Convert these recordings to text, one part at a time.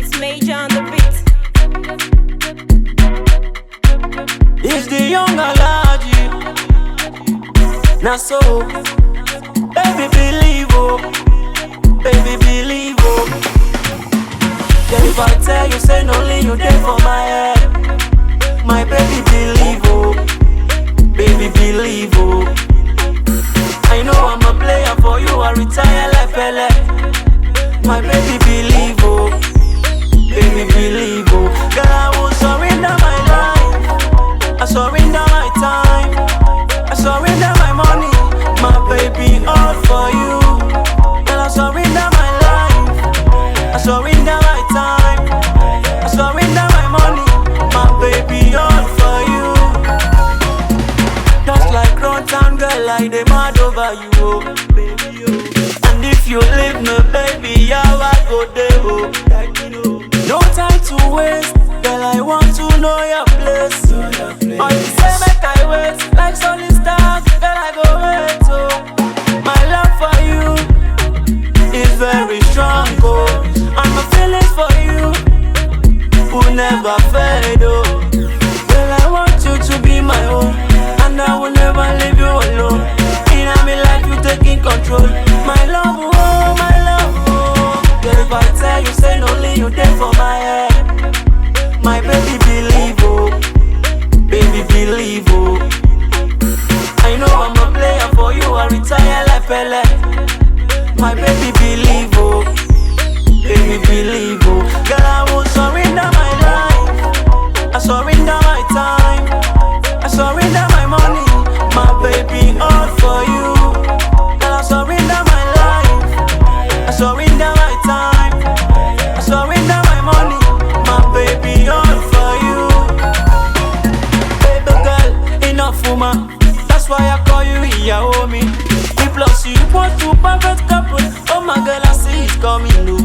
It's Major on the beat. It's the young Alaji. Now so, baby believe oh, baby believe oh. Girl, if I tell you, say only you there for my head. My baby believe oh, baby believe oh. I know I'm a player for you, I retire like Pele. My baby believe oh, baby believe oh. Girl, I will surrender my life, I surrender my time, I surrender my money, my baby all for you. Girl, I surrender my life, I surrender my time, I surrender my money, my baby all for you. Just like Run Town girl, I dey mad over you, oh, baby, oh. And if you leave me, baby, how I go there, oh. No time to waste, girl, I want to know your place. Or you say make I wait, like sunny stars, girl, I go wait, oh. My love for you is very strong, oh. And my feelings for you will never fade, oh. Girl, I want you to be my own, and I will never leave you alone. In my life, you taking control. My love, oh, my love, oh. Girl, if I tell you, say only you there for my head. My baby believe, oh, baby believe, oh. I know I'm a player for you, I retire like Pele. My baby believe, oh, baby believe, oh. Girl, I will surrender my life, I surrender my time, I surrender my money, my baby all for you. Girl, I surrender my life, I surrender my time, I surrender my money, my baby all for you. Baby girl, enough woman, that's why I call you Iyaomi. Me plus you want to perfect couple. Oh my girl, I see it coming, no.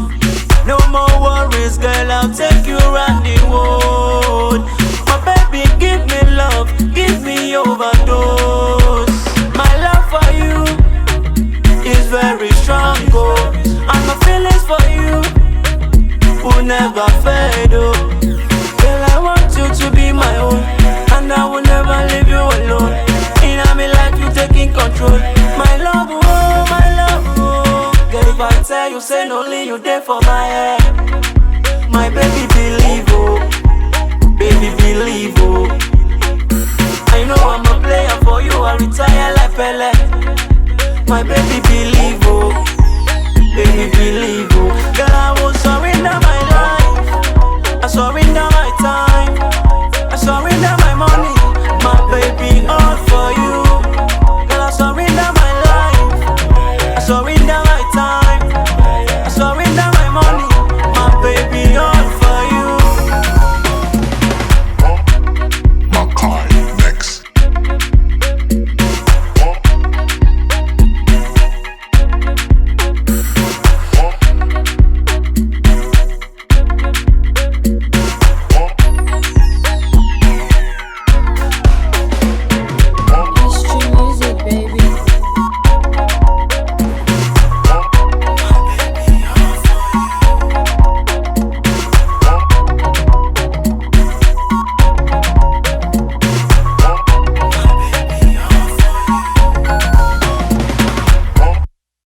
No more worries, girl, I'll take you around the world. My baby, give me love, give me overdose. My love for you is very strong, oh. And my feelings for you will never fade, oh. Girl, I want you to be my own, and I will never leave you alone. In my life, you taking control. My love, oh, my love, oh. Girl, if I tell you, say only you there for my head. My baby believe, oh, baby believe, oh. I know I'm a player for you, I retire like Pele. My baby believe, oh, baby believe, oh.